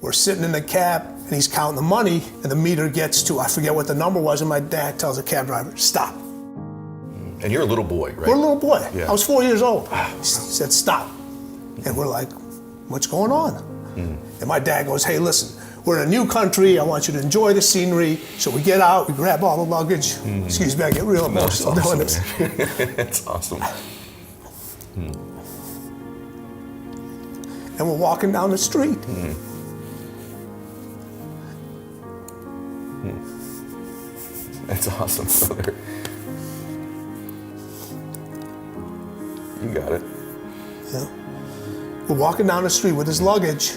We're sitting in the cab, and he's counting the money, and the meter gets to, I forget what the number was, and my dad tells the cab driver, stop. And you're a little boy, right? We're a little boy. Yeah. I was 4 years old. He said, stop. And we're like, what's going on? And my dad goes, hey, listen, we're in a new country. I want you to enjoy the scenery. So we get out, we grab all the luggage. Excuse me, I get real emotional doing this. That's awesome. And we're walking down the street. That's awesome, brother. You got it. Yeah. We're walking down the street with his luggage.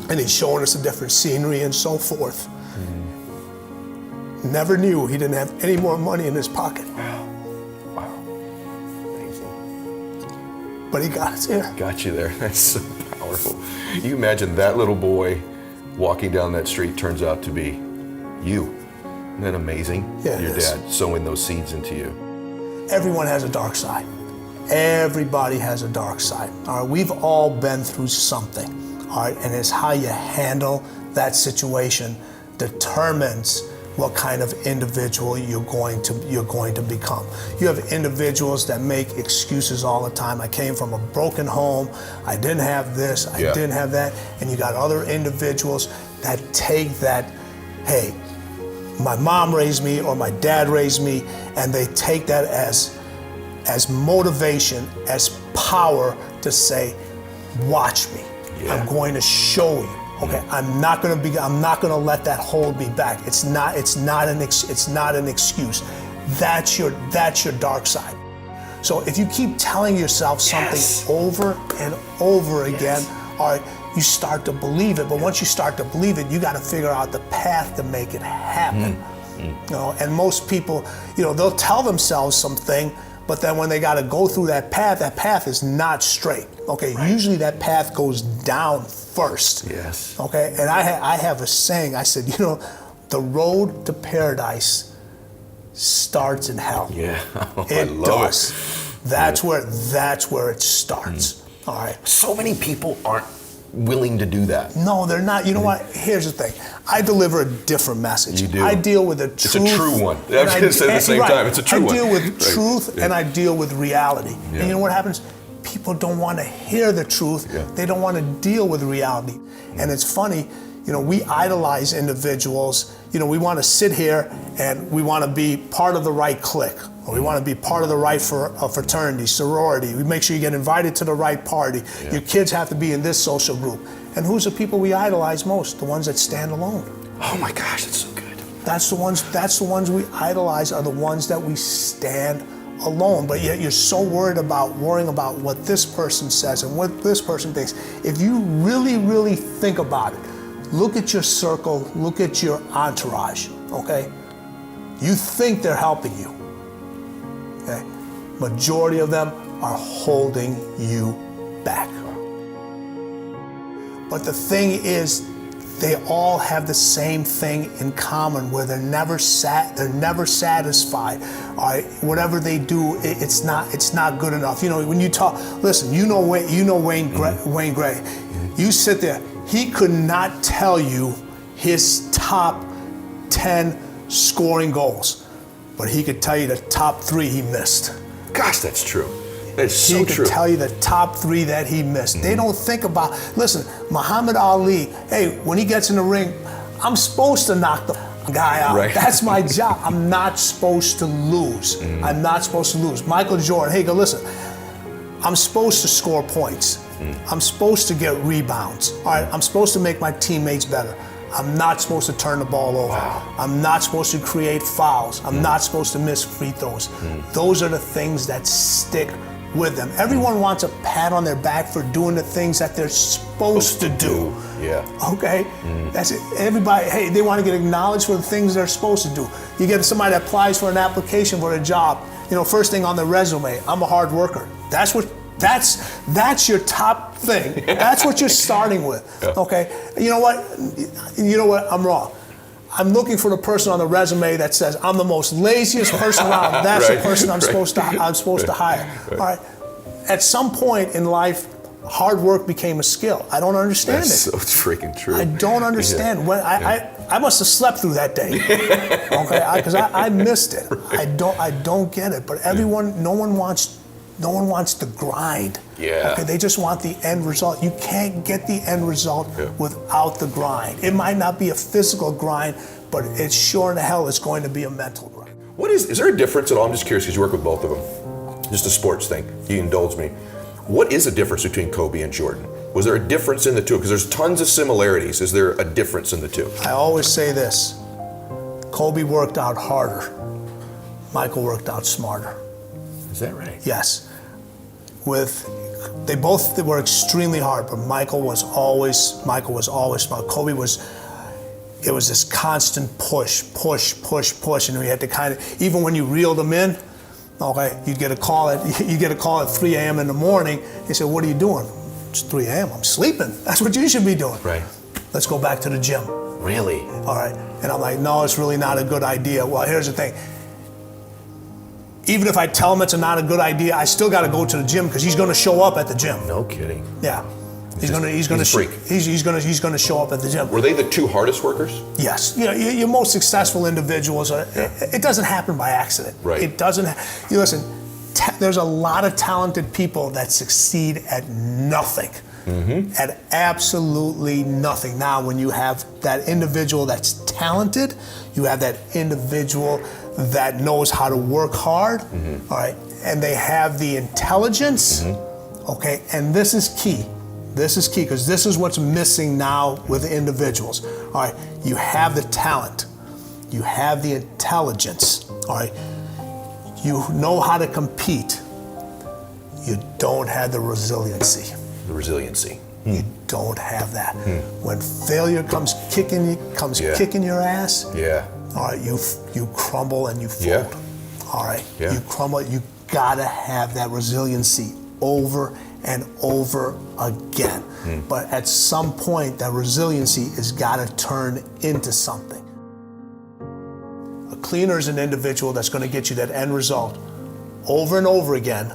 And he's showing us the different scenery and so forth. Never knew he didn't have any more money in his pocket. Wow. Amazing. But he got us there. Got you there. That's so powerful. You imagine that little boy walking down that street turns out to be you. Isn't that amazing? Yeah, Your it is. dad sowing those seeds into you. Everyone has a dark side. Everybody has a dark side. All right, we've all been through something. All right, and it's how you handle that situation determines what kind of individual you're going to become. You have individuals that make excuses all the time. I came from a broken home. I didn't have this. I didn't have that. And you got other individuals that take that, hey, my mom raised me or my dad raised me, and they take that as motivation, as power to say, watch me. Yeah. I'm going to show you. Okay, I'm not going to let that hold me back. It's not an excuse. That's your dark side. So if you keep telling yourself something over and over again, all right, you start to believe it. But once you start to believe it, you got to figure out the path to make it happen. You know, and most people, you know, they'll tell themselves something, but then when they got to go through that path is not straight. Okay, usually that path goes down first. Yes. Okay, and I have a saying. I said, you know, the road to paradise starts in hell. Yeah, It I love does. it. That's where it starts. All right. So many people aren't willing to do that. No, they're not. You know what? Here's the thing. I deliver a different message. You do. I deal with the truth. It's a true one. I was going to say at the same time, it's a true one. I deal with truth and I deal with reality. Yeah. And you know what happens? People don't want to hear the truth. Yeah. They don't want to deal with reality. And it's funny, you know, we idolize individuals. You know, we want to sit here and we want to be part of the right clique. Or we want to be part of the right fraternity, sorority. We make sure you get invited to the right party. Yeah. Your kids have to be in this social group. And who's the people we idolize most? The ones that stand alone. Oh my gosh, that's so good. That's the ones we idolize, are the ones that we stand alone. But yet you're so worrying about what this person says and what this person thinks. If you really, really think about it, look at your circle, look at your entourage, okay? You think they're helping you. Okay. Majority of them are holding you back. But the thing is, they all have the same thing in common, where they're never satisfied. All right, whatever they do, it's not good enough. You know, when you talk, listen, you know Wayne Gray. You sit there. He could not tell you his top 10 scoring goals, but he could tell you the top 3 he missed. Gosh, that's true. That's so he true. could tell you the top 3 that he missed. They don't think about, listen, Muhammad Ali, hey, when he gets in the ring, I'm supposed to knock the guy out. Right. That's my job. I'm not supposed to lose. I'm not supposed to lose. Michael Jordan, hey, go listen, I'm supposed to score points. I'm supposed to get rebounds. All right, I'm supposed to make my teammates better. I'm not supposed to turn the ball over. Wow. I'm not supposed to create fouls. I'm not supposed to miss free throws. Those are the things that stick with them. Everyone wants a pat on their back for doing the things that they're supposed to do. Yeah. Okay? That's it. Everybody, hey, they want to get acknowledged for the things they're supposed to do. You get somebody that applies for an application for a job, you know, first thing on the resume, I'm a hard worker. That's your top thing. That's what you're starting with. Yeah. Okay? You know what? I'm wrong. I'm looking for the person on the resume that says I'm the most laziest person around. That's the person I'm supposed to hire. All right. At some point in life, hard work became a skill. I don't understand That's it. so freaking true. I don't understand. When I must have slept through that day, okay? Because I missed it. Right. I don't get it. But everyone, no one wants the grind. Yeah. Okay, they just want the end result. You can't get the end result without the grind. It might not be a physical grind, but it's sure in the hell it's going to be a mental grind. Is there a difference at all? I'm just curious because you work with both of them. Just a sports thing. You indulge me. What is the difference between Kobe and Jordan? Was there a difference in the two? Because there's tons of similarities. Is there a difference in the two? I always say this. Kobe worked out harder. Michael worked out smarter. Is that right? Yes. They both were extremely hard, but Michael was always smart. Kobe it was this constant push, and we had to even when you reeled him in, okay, you'd get a call at 3 a.m. in the morning. He said, "What are you doing?" "It's 3 a.m. I'm sleeping." "That's what you should be doing." Right. "Let's go back to the gym." Really? All right. And I'm like, "No, it's really not a good idea." Well, here's the thing. Even if I tell him it's not a good idea, I still got to go to the gym because he's going to show up at the gym. No kidding. Yeah. He's going to show up at the gym. Were they the two hardest workers? Yes. You know, your most successful individuals, it doesn't happen by accident. Right. It doesn't. You listen, there's a lot of talented people that succeed at nothing. Mm-hmm. At absolutely nothing. Now, when you have that individual that's talented, you have that individual that knows how to work hard, all right, and they have the intelligence, okay, and this is key. This is key because this is what's missing now with individuals. All right, you have the talent, you have the intelligence, all right, you know how to compete, you don't have the resiliency. The resiliency. You don't have that. When failure comes kicking your ass, all right, you crumble and you fold. Yeah. All right, you crumble. You gotta have that resiliency over and over again. But at some point, that resiliency has got to turn into something. A cleaner is an individual that's going to get you that end result over and over again,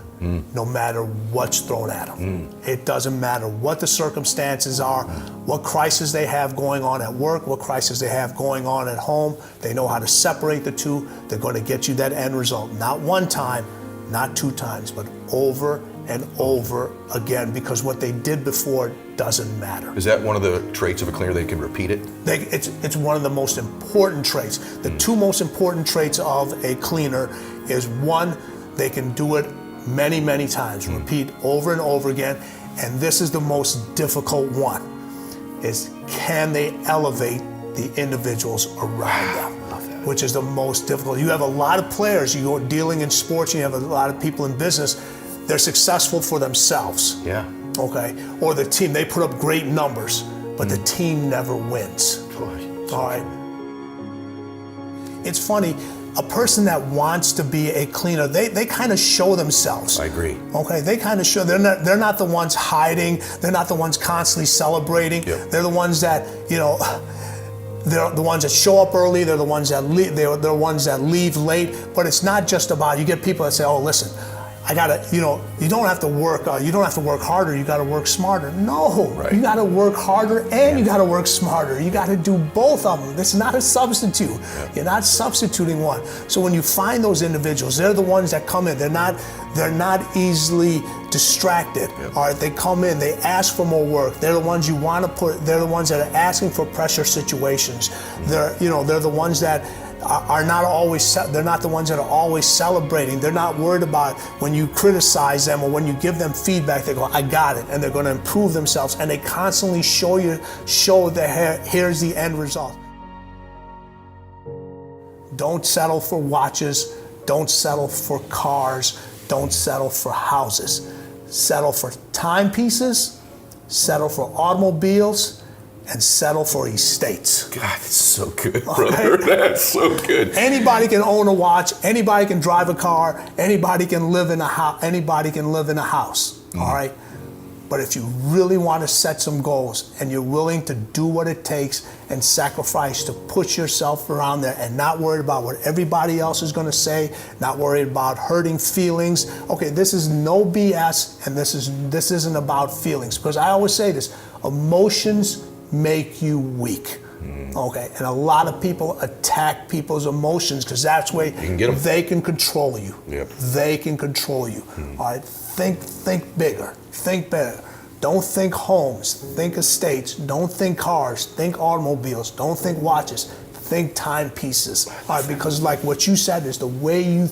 no matter what's thrown at them. It doesn't matter what the circumstances are, what crisis they have going on at work, what crisis they have going on at home. They know how to separate the two. They're going to get you that end result. Not one time, not 2 times, but over and over again, because what they did before doesn't matter. Is that one of the traits of a cleaner? They can repeat it? It's one of the most important traits. The 2 most important traits of a cleaner is, 1, they can do it many, many times, repeat over and over again. And this is the most difficult one, is can they elevate the individuals around them? Which is the most difficult. You have a lot of players, you go dealing in sports, you have a lot of people in business, they're successful for themselves. Yeah. Okay. Or the team, they put up great numbers, but the team never wins. All right. It's funny, a person that wants to be a cleaner, they kind of show themselves. I agree. Okay, they kind of show, they're not the ones hiding, they're not the ones constantly celebrating. Yep. They're the ones that, they're the ones that show up early, they're the ones that leave, they're the ones that leave late. But it's not just about, you get people that say, "Oh, listen, I gotta, you don't have to work harder, you gotta work smarter." No, right. You gotta work harder and you gotta work smarter. You gotta do both of them. This is not a substitute. Yeah. You're not substituting one. So when you find those individuals, they're the ones that come in. They're not easily distracted. Yep. All right, they come in, they ask for more work. They're the ones you want to put. They're the ones that are asking for pressure situations. They're the ones that are not always, they're not the ones that are always celebrating. They're not worried about when you criticize them or when you give them feedback, they go, "I got it," and they're going to improve themselves, and they constantly show that here's the end result. Don't settle for watches, don't settle for cars, don't settle for houses. Settle for timepieces, settle for automobiles, and settle for estates. God, that's so good, brother. Okay. That's so good. Anybody can own a watch. Anybody can drive a car. Anybody can live in a house. Anybody can live in a house. All right. But if you really want to set some goals and you're willing to do what it takes and sacrifice to put yourself around there and not worried about what everybody else is going to say, not worried about hurting feelings. Okay, this is no BS, and this isn't about feelings, because I always say this: emotions make you weak. Okay, and a lot of people attack people's emotions because that's where they can control you. Yep. They can control you. All right, think bigger, think better. Don't think homes, think estates. Don't think cars, think automobiles. Don't think watches, think timepieces. All right, because like what you said is the way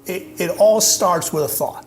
it all starts with a thought.